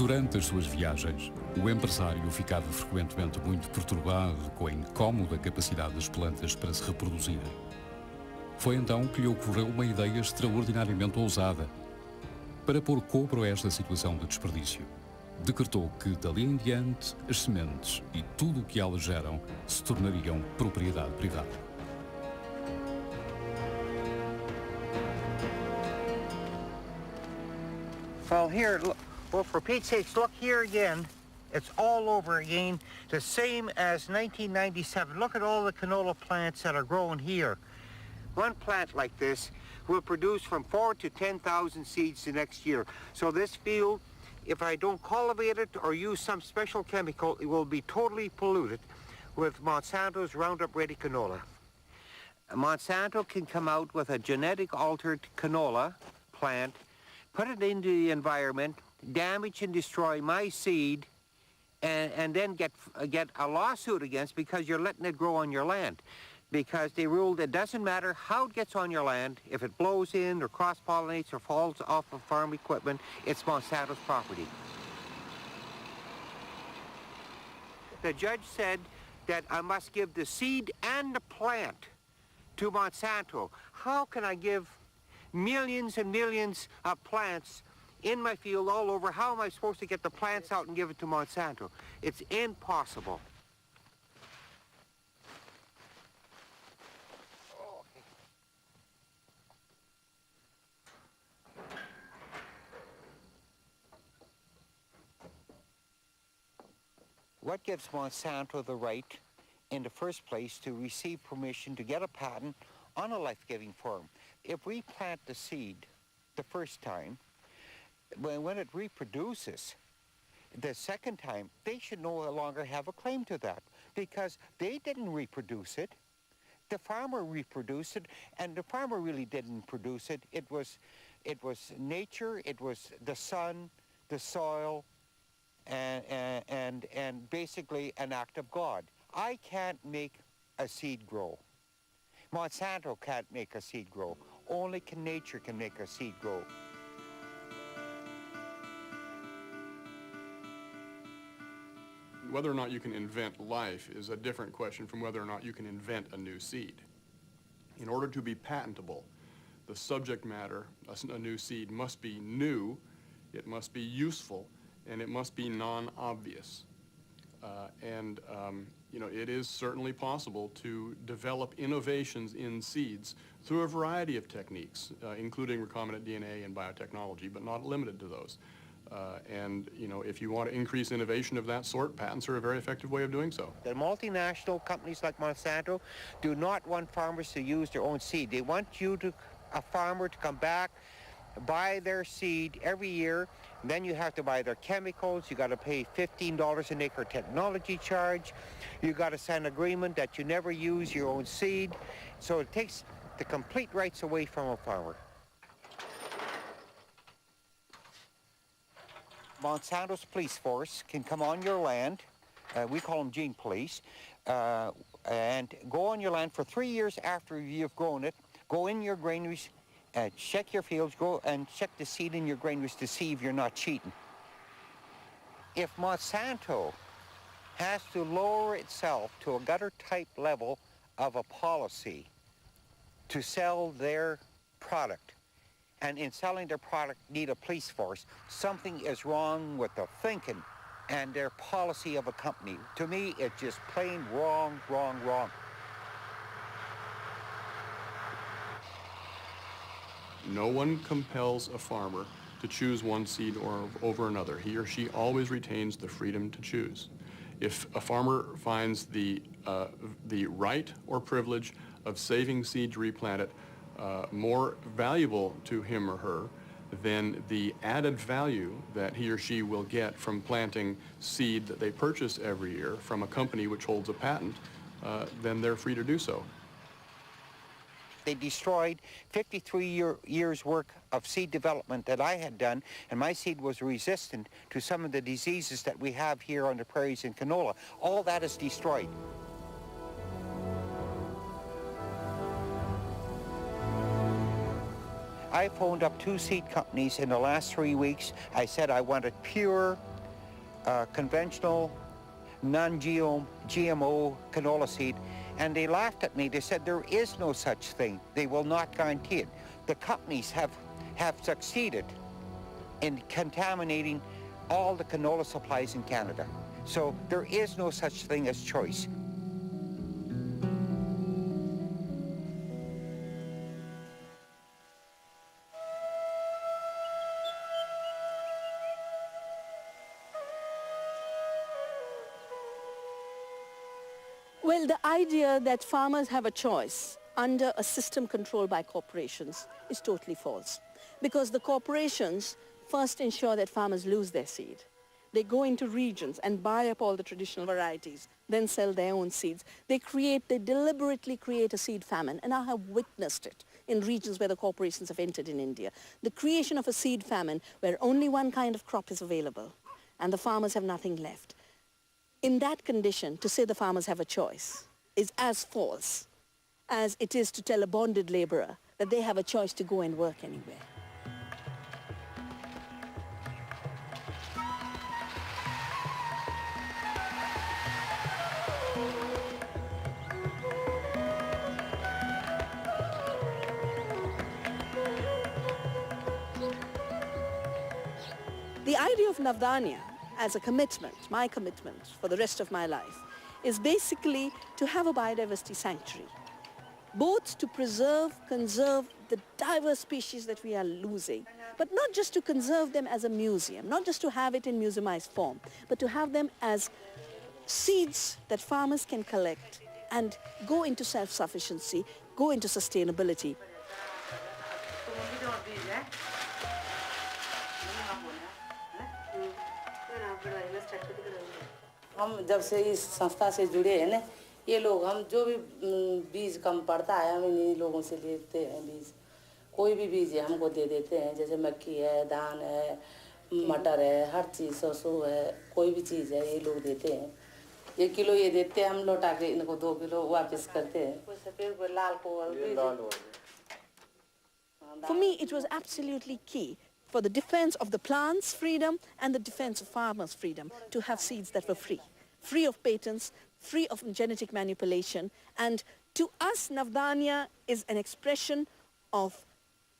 Durante as suas viagens, o empresário ficava frequentemente muito perturbado com a incómoda capacidade das plantas para se reproduzirem. Foi então que lhe ocorreu uma ideia extraordinariamente ousada. Para pôr cobro a esta situação de desperdício, decretou que, dali em diante, as sementes e tudo o que elas geram se tornariam propriedade privada. Well, here, look, well, for Pete's sakes, look here again. It's all over again, the same as 1997. Look at all the canola plants that are growing here. One plant like this will produce from 4 to 10,000 seeds the next year. So this field, if I don't cultivate it or use some special chemical, it will be totally polluted with Monsanto's Roundup Ready canola. Monsanto can come out with a genetic altered canola plant, put it into the environment, damage and destroy my seed, and then get a lawsuit against because you're letting it grow on your land. Because they ruled it doesn't matter how it gets on your land, if it blows in or cross-pollinates or falls off of farm equipment, it's Monsanto's property. The judge said that I must give the seed and the plant to Monsanto. How can I give millions and millions of plants in my field all over? How am I supposed to get the plants out and give it to Monsanto? It's impossible. What gives Monsanto the right, in the first place, to receive permission to get a patent on a life-giving form? If we plant the seed the first time, when it reproduces the second time, they should no longer have a claim to that because they didn't reproduce it. The farmer reproduced it, and the farmer really didn't produce it. It was nature, it was the sun, the soil, and basically an act of God. I can't make a seed grow. Monsanto can't make a seed grow. Only nature can make a seed grow. Whether or not you can invent life is a different question from whether or not you can invent a new seed. In order to be patentable, the subject matter, a new seed, must be new, it must be useful, and it must be non-obvious. It is certainly possible to develop innovations in seeds through a variety of techniques, including recombinant DNA and biotechnology, but not limited to those. If you want to increase innovation of that sort, patents are a very effective way of doing so. The multinational companies like Monsanto do not want farmers to use their own seed. They want a farmer to come back, buy their seed every year. Then you have to buy their chemicals. You got to pay $15 an acre technology charge. You got to sign an agreement that you never use your own seed. So it takes the complete rights away from a farmer. Monsanto's police force can come on your land, we call them gene police, and go on your land for 3 years after you've grown it, go in your granaries, check your fields, go and check the seed in your granaries to see if you're not cheating. If Monsanto has to lower itself to a gutter-type level of a policy to sell their product, and in selling their product need a police force, something is wrong with the thinking and their policy of a company. To me, it's just plain wrong, wrong, wrong. No one compels a farmer to choose one seed over another. He or she always retains the freedom to choose. If a farmer finds the right or privilege of saving seed to replant it more valuable to him or her than the added value that he or she will get from planting seed that they purchase every year from a company which holds a patent, then they're free to do so. They destroyed 53 years' work of seed development that I had done, and my seed was resistant to some of the diseases that we have here on the prairies in canola. All that is destroyed. I phoned up 2 seed companies in the last 3 weeks. I said I wanted pure conventional, non-GMO canola seed, and they laughed at me. They said there is no such thing. They will not guarantee it. The companies have succeeded in contaminating all the canola supplies in Canada. So there is no such thing as choice. Well, the idea that farmers have a choice under a system controlled by corporations is totally false. Because the corporations first ensure that farmers lose their seed. They go into regions and buy up all the traditional varieties, then sell their own seeds. They deliberately create a seed famine, and I have witnessed it in regions where the corporations have entered in India. The creation of a seed famine where only one kind of crop is available, and the farmers have nothing left. In that condition, to say the farmers have a choice is as false as it is to tell a bonded laborer that they have a choice to go and work anywhere. The idea of Navdanya as a commitment, my commitment for the rest of my life, is basically to have a biodiversity sanctuary, both to conserve the diverse species that we are losing, but not just to conserve them as a museum, not just to have it in museumized form, but to have them as seeds that farmers can collect and go into self-sufficiency, go into sustainability. हम जब से इस संस्था से जुड़े हैं ना, ये लोग हम जो भी बीज कम पड़ता है हम इन्हीं लोगों से लेते हैं बीज। कोई भी बीज है हमको दे देते हैं, जैसे मक्की है, धान है, मटर है, हर चीज़ सरसों है, कोई भी चीज़ है ये लोग देते हैं। 1 किलो ये देते हैं, हम लौटा के इनको 2 किलो वापस करते हैं। कोई सफेद कोई लाल को। For me, it was absolutely key for the defense of the plant's freedom and the defense of farmers' freedom to have seeds that were free of patents, free of genetic manipulation. And to us, Navdanya is an expression of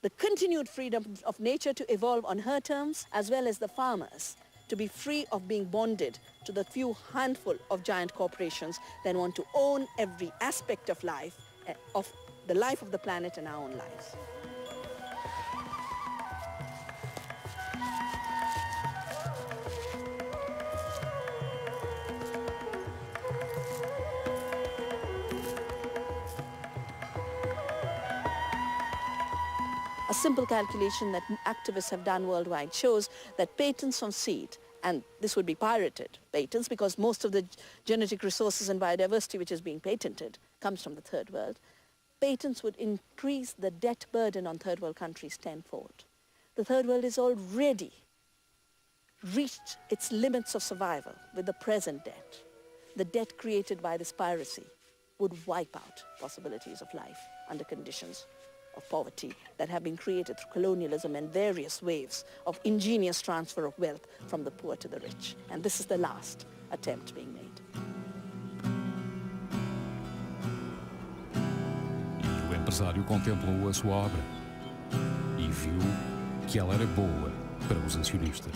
the continued freedom of nature to evolve on her terms, as well as the farmers to be free of being bonded to the few handful of giant corporations that want to own every aspect of life, of the life of the planet and our own lives. A simple calculation that activists have done worldwide shows that patents on seed, and this would be pirated patents because most of the genetic resources and biodiversity which is being patented comes from the third world, patents would increase the debt burden on third world countries tenfold. The third world is already reached its limits of survival with the present debt. The debt created by this piracy would wipe out possibilities of life under conditions of poverty that have been created through colonialism and various waves of ingenious transfer of wealth from the poor to the rich. And this is the last attempt being made. E o empresário contemplou a sua obra e viu que ela era boa para os acionistas.